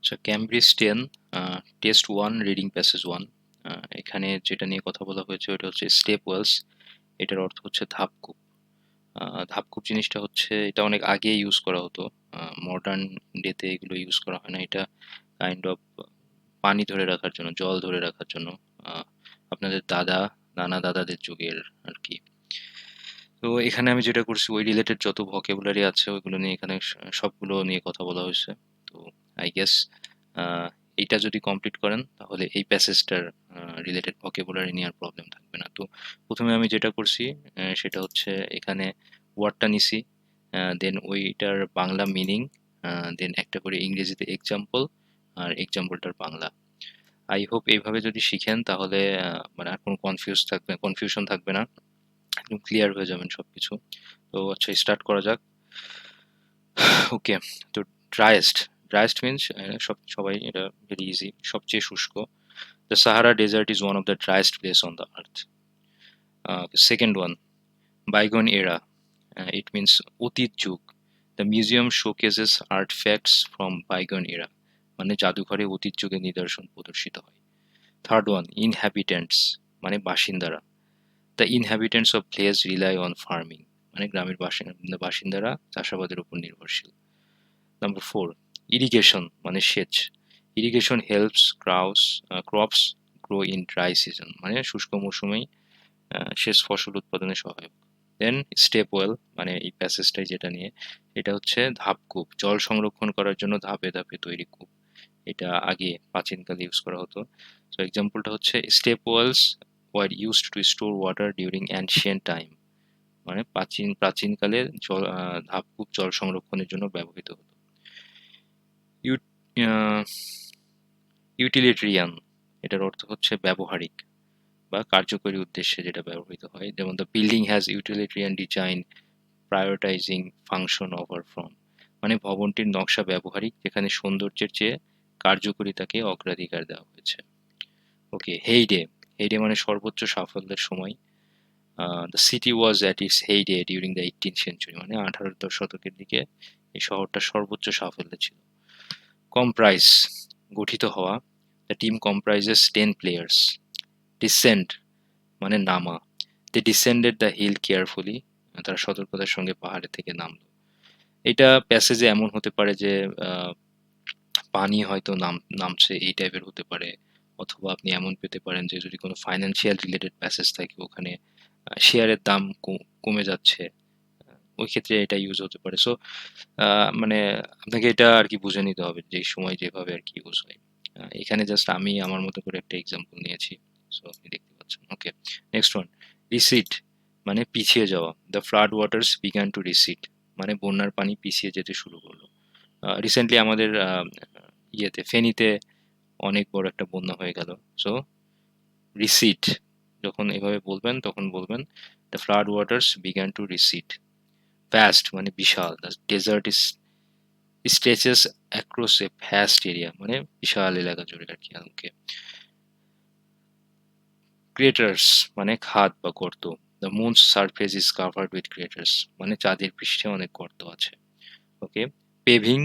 আচ্ছা, Cambridge 10 test 1 reading passage 1। এখানে যেটা নিয়ে কথা বলা হয়েছে ওটা হচ্ছে স্টেপ ওয়েলস। এটার অর্থ হচ্ছে ধাপকূপ। ধাপকূপ জিনিসটা হচ্ছে এটা অনেক আগে ইউজ করা হতো, মডার্ন ডেতে এগুলো ইউজ করা হয় না। এটা কাইন্ড অফ পানি ধরে রাখার জন্য, জল ধরে রাখার জন্য। আহ, আপনাদের নানা দাদাদের যুগের আর কি। তো এখানে আমি যেটা করছি ওই রিলেটেড যত ভোকাবুলারি আছে ওইগুলো নিয়ে এখানে সবগুলো নিয়ে কথা বলা হয়েছে। তো আই গেস এইটা যদি কমপ্লিট করেন তাহলে এই প্যাসেজটার রিলেটেড ভোকাবুলারি নিয়ে আর প্রবলেম থাকবে না। তো প্রথমে আমি যেটা করছি সেটা হচ্ছে এখানে ওয়ার্ডটা নিছি, দেন ওইটার বাংলা মিনিং, দেন একটা করে ইংরেজিতে এক্সাম্পল, আর এক্সাম্পলটার বাংলা। আই হোপ এইভাবে যদি শিখেন তাহলে মানে আর কোনো কনফিউশন থাকবে না, একদম ক্লিয়ার হয়ে যাবেন সবকিছু। তো আচ্ছা, স্টার্ট করা যাক। ওকে। তো ড্রাইয়েস্ট ড্রাইয়েস্ট মিনস সবাই এটা ভেরি ইজি, সবচেয়ে শুষ্ক। The Sahara desert is one of the driest place on the earth. Second one, bygone era, it means অতীত যুগ। The museum showcases artefacts from bygone era, মানে জাদুঘরে অতীত যুগের নিদর্শন প্রদর্শিত হয়। থার্ড ওয়ান, ইনহ্যাবিটেন্টস, মানে বাসিন্দারা। The inhabitants of place rely on farming, মানে গ্রামের বাসিন্দারা চাষাবাদের উপর নির্ভরশীল। নাম্বার ফোর, ইরিগেশন, মানে সেচ। Irrigation helps crops grow in dry season, মানে শুষ্ক মৌসুমেই সেচ ফসল উৎপাদনে সহায়ক। দেন স্টেপ ওয়েল, মানে এই প্যাসেজটাই যেটা নিয়ে, এটা হচ্ছে ধাপকূপ, জল সংরক্ষণ করার জন্য ধাপে ধাপে তৈরি কূপ। এটা আগে প্রাচীনকালে ইউজ করা হতো। তো এক্সাম্পলটা হচ্ছে step Wales were used to store water during ancient time, মানে প্রাচীনকালে ধাপকূপ জল সংরক্ষণের জন্য ব্যবহৃত হতো। ইউটিলিটেরিয়ান, এটার অর্থ হচ্ছে ব্যবহারিক বা কার্যকরী উদ্দেশ্যে যেটা ব্যবহৃত হয়। যেমন the building has utilitarian design prioritising function over form, মানে ভবনটির নকশা ব্যবহারিক যেখানে সৌন্দর্যের চেয়ে কার্যকরিতাকে অগ্রাধিকার দেওয়া হয়েছে। ওকে, হেইডে। হেইডে মানে সর্বোচ্চ সাফল্যের সময়। The city was at its heyday during the 18th century, মানে 18 শতকের দিকে এই শহরটা সর্বোচ্চ সাফল্যে ছিল। কম্প্রাইজ, গঠিত হওয়া। The team comprises 10 players. Descend, মানে নামা। দে ডিসেন্ডেড দ্য হিল কেয়ারফুলি, তারা সতর্কতার সঙ্গে পাহাড়ের থেকে নামলো। এটা প্যাসেজে এমন হতে পারে যে আহ, পানি হয়তো নামছে, এই টাইপের হতে পারে। অথবা আপনি এমন পেতে পারেন যে যদি কোনো ফাইন্যান্সিয়াল রিলেটেড প্যাসেজ থাকে, ওখানে শেয়ারের দাম কমে যাচ্ছে, ওই ক্ষেত্রে এটা ইউজ হতে পারে। সো মানে আপনাকে এটা আর কি বুঝে নিতে হবে যে সময় যেভাবে আর কি ইউজ হয়। এখানে জাস্ট আমি আমার মতো করে একটা এক্সাম্পল নিয়েছি, সো আপনি দেখতে পাচ্ছেন। ওকে, নেক্সট ওয়ান, রিসিট, মানে পিছিয়ে যাওয়া। The flood waters began to receipt, মানে বন্যার পানি পিছিয়ে যেতে শুরু করলো। রিসেন্টলি আমাদের ফেনীতে অনেক বড় একটা বন্যা হয়ে গেল। সো রিসিট যখন এভাবে বলবেন তখন বলবেন the flood waters began to recede. Vast, মানে বিশাল। The desert stretches across a vast area, মানে বিশাল এলাকা জুড়ে আর কি। ওকে, ক্রেটার্স, মানে খাদ বা গর্ত। The moon's surface is covered with craters, মানে চাঁদের পৃষ্ঠে অনেক গর্ত আছে। ওকে, পেভিং,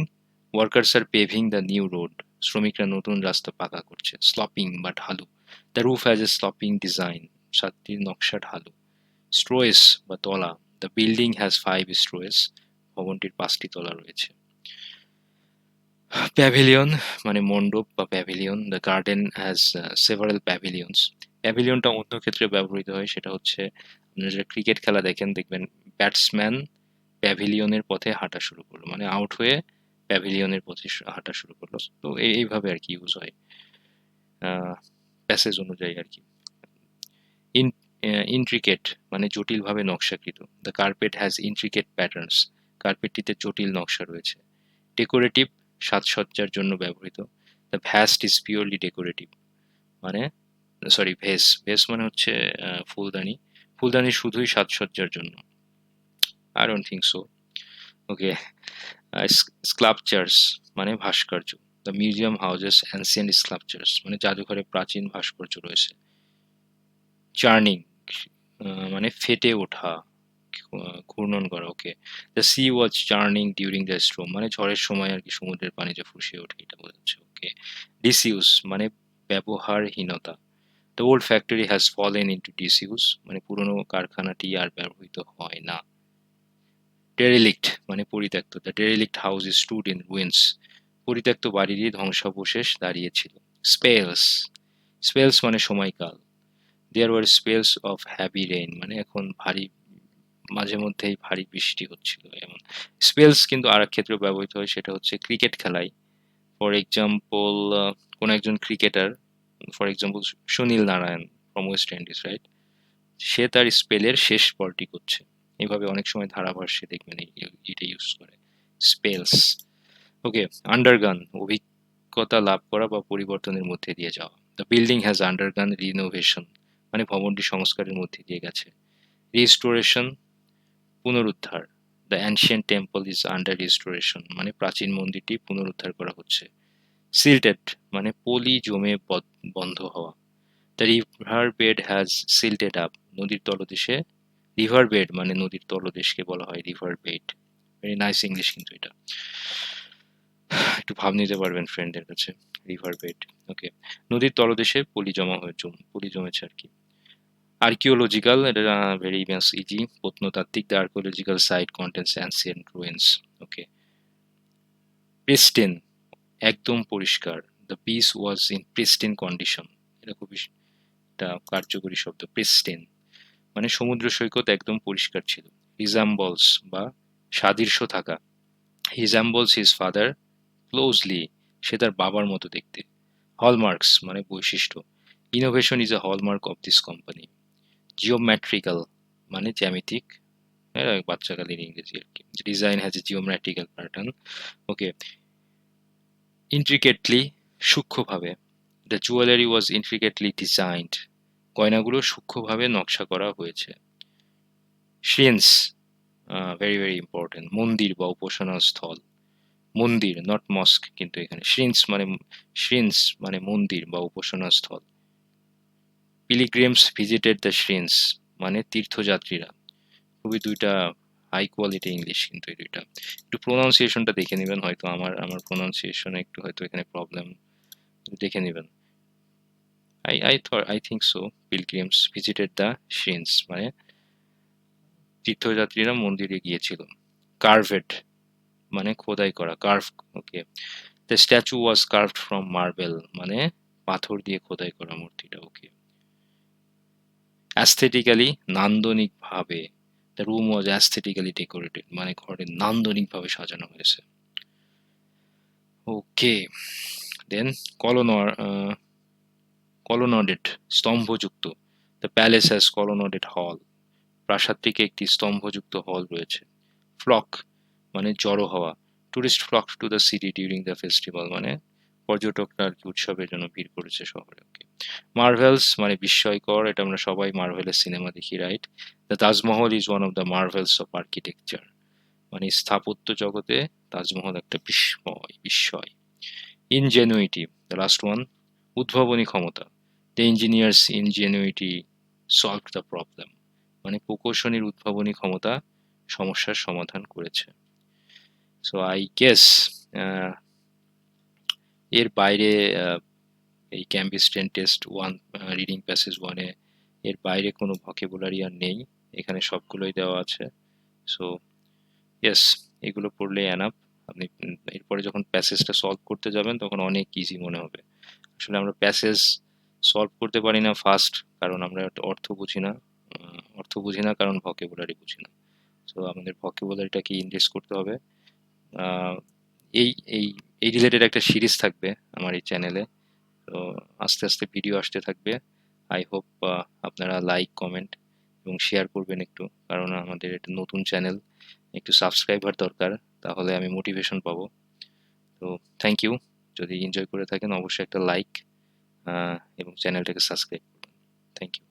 ওয়ার্কার্স আর পেভিং দ্য নিউ রোড, শ্রমিকরা নতুন রাস্তা পাকা করছে। স্লপিং বা ঢালু, the roof has a sloping design, ছাদটির নকশা ঢালু। স্ট্রোয়েস বা তলা, দ্য বিল্ডিং হ্যাজ 5 স্ট্রোয়েস, ভবনটির 5টি তলা রয়েছে। প্যাভিলিয়ন, মানে মণ্ডপ বা pavilion. The garden has several pavilions. প্যাভিলিয়নটা অন্য ক্ষেত্রে ব্যবহৃত হয়, সেটা হচ্ছে আপনারা যারা ক্রিকেট খেলা দেখেন দেখবেন ব্যাটসম্যান প্যাভিলিয়নের পথে হাঁটা শুরু করলো, মানে আউট হয়ে প্যাভিলিয়নের পথে হাঁটা শুরু করলো। তো এইভাবে আর কি ইউজ হয় প্যাসেজ অনুযায়ী আর কি। ইন ইন্ট্রিকেট, মানে জটিলভাবে নকশাকৃত। The carpet has intricate patterns, কার্পেটটিতে জটিল নকশা রয়েছে। ডেকোরেটিভ, সাজসজ্জার জন্য ব্যবহৃত। The vase is purely decorative, মানে ভেস মানে হচ্ছে ফুলদানি। ফুলদানি শুধুই সাজসজ্জার জন্য। I don't think so. Okay, sculptures, মানে ভাস্কর্য। The museum houses ancient sculptures, মানে জাদুঘরে প্রাচীন ভাস্কর্য রয়েছে। চার্নিং, মানে ফেটে ওঠা, ঘূর্ণন করা। Okay, the sea was churning during the storm, মানে ঝড়ের সময় আর কি সমুদ্রের পানি যে ফুঁসে ওঠে এটা বোঝাচ্ছে। ওকে, ওকে, ডিসইউজ মানে ব্যবহারহীনতা। The old factory has fallen into disuse মানে পুরনো কারখানাটি আর ব্যবহৃত হয় না। ডেরিলিক্ট মানে পরিত্যক্ত। The derelict house is stood in ruins পরিত্যক্ত বাড়িরই ধ্বংসাবশেষ দাঁড়িয়েছিল। স্পেলস, স্পেলস মানে সময়কাল। There were spells of heavy rain মানে এখন ভারী, মাঝে মধ্যেই ভারী বৃষ্টি হচ্ছিল এমন। স্পেলস কিন্তু আর এক ক্ষেত্রে ব্যবহৃত হয়, সেটা হচ্ছে ক্রিকেট খেলায়। ফর এক্সাম্পল, কোন একজন cricketer, for example Sunil Narine from West Indies, right, সে তার স্পেলের শেষ বলটি করছে। এভাবে অনেক সময় ধারাভাষ্যে দেখবেন এটা ইউজ করে, স্পেলস। ওকে, আন্ডারগান অভিজ্ঞতা লাভ করা বা পরিবর্তনের মধ্যে দিয়ে যাওয়া। দ্য বিল্ডিং হ্যাজ আন্ডারগান রিনোভেশন মানে ভবনটি সংস্কারের মধ্যে দিয়ে গেছে। রিস্টোরেশন পুনরুদ্ধার। The ancient temple is under restoration মানে প্রাচীন মন্দিরটি পুনরুদ্ধার করা হচ্ছে। সিল্টেড মানে পলি জমে বন্ধ হওয়া। The river bed has silted up নদীর তলদেশে, রিভার বেড মানে নদীর তলদেশকে বলা হয় river bed. Very nice English কিন্তু এটা, একটু ভাব নিতে পারবেন ফ্রেন্ডের কাছে। রিভার বেড, ওকে, নদীর তলদেশে পলি জমেছে আর কি। আর্কিওলজিক্যাল, এটা ভেরি মাস ইজি, প্রত্নতাত্ত্বিক। The archaeological site contains ancient ruins. Okay, pristine একদম পরিষ্কার। The piece was in pristine condition, এটা খুবই একটা কার্যকরী শব্দ। প্রিস্টিন মানে সমুদ্র সৈকত একদম পরিষ্কার ছিল। রিজাম্বলস বা সাদৃশ্য থাকা। রিজাম্বলস হিজ ফাদার ক্লোজলি সে তার বাবার মতো দেখতে। হলমার্কস মানে বৈশিষ্ট্য। Innovation is a hallmark of this company. Geometrical মানে জ্যামিতিক, বাচ্চাকালের ইংরেজি আর কি। Design has a geometrical pattern. Okay, intricately সূক্ষ্মভাবে। The jewellery was intricately designed গয়নাগুলো সূক্ষ্মভাবে নকশা করা হয়েছে। শ্রিন্স ভেরি ভেরি ইম্পর্টেন্ট, মন্দির বা উপাসনা স্থল। মন্দির নট মস্ক কিন্তু এখানে। শ্রিন্স মানে মন্দির বা উপাসনা স্থল। পিলিগ্রিমস ভিজিটেড দ্য শ্রিন্স মানে তীর্থযাত্রীরা। খুবই দুইটা হাই কোয়ালিটি ইংলিশ কিন্তু এই দুইটা। একটু প্রোনাউন্সিয়েশনটা দেখে নেবেন, হয়তো আমার প্রোনাউন্সিয়েশনে একটু হয়তো এখানে প্রবলেম, দেখে নেবেন। I think so. Pilgrims visited the shrines মানে তীর্থযাত্রীরা মন্দিরে গিয়েছিল। কার্ভেড মানে খোদাই করা, carve. Okay, the statue was carved from marble মানে পাথর দিয়ে খোদাই করা মূর্তিটা। ওকে, অ্যাস্থেটিক্যালি নান্দনিক ভাবে। The room was aesthetically decorated মানে ঘরে নান্দনিক ভাবে সাজানো হয়েছে। ওকে, দেন কলোনর কলোনডেড স্তম্ভযুক্ত। দ্য প্যালেস হ্যাজ কলোনডেড হল প্রাসাদটিকে একটি স্তম্ভযুক্ত হল রয়েছে। ফ্লক মানে জড়ো হওয়া। Tourist flock to the city during the festival মানে পর্যটকরা আর কি উৎসবের জন্য ভিড় করেছে শহরে। ওকে, মার্ভেলস মানে বিস্ময়কর, এটা আমরা সবাই মার্ভেলের সিনেমা দেখি, right. The Taj Mahal is one of the marvels of architecture মানে স্থাপত্য জগতে তাজমহল একটা বিস্ময়। ইনজেনুইটি দ্য লাস্ট ওয়ান, উদ্ভাবনী ক্ষমতা। The engineers Ingenuity solve the problem মানে প্রকৌশলীর উদ্ভাবনী ক্ষমতা সমস্যার সমাধান করেছে। সো আই গেস এর বাইরে এই Cambridge test one reading passage ওয়ানে এর বাইরে কোনো ভকেবুলারি আর নেই, এখানে সবগুলোই দেওয়া আছে। সো ইয়েস, এগুলো পড়লে এনাফ। আপনি এরপরে যখন প্যাসেজটা সলভ করতে যাবেন তখন অনেক ইজি মনে হবে। আসলে আমরা প্যাসেজ সলভ করতে পারি না ফার্স্ট, কারণ আমরা অর্থ বুঝি না কারণ ভকেবুলারি বুঝি না। সো আমাদের ভকেবুলারিটাকে ইনক্রিজ করতে হবে। আহ, এই এই এই রিলেটেড একটা সিরিজ থাকবে আমার এই চ্যানেলে। তো আস্তে আস্তে ভিডিও আসতে থাকবে। আই হোপ আপনারা লাইক কমেন্ট এবং শেয়ার করবেন একটু, কারণ আমাদের এটা নতুন চ্যানেল, একটু সাবস্ক্রাইবার দরকার, তাহলে আমি মোটিভেশন পাবো। তো থ্যাংক ইউ। যদি এনজয় করে থাকেন অবশ্যই একটা লাইক এবং চ্যানেলটাকে সাবস্ক্রাইব করবেন। Thank you.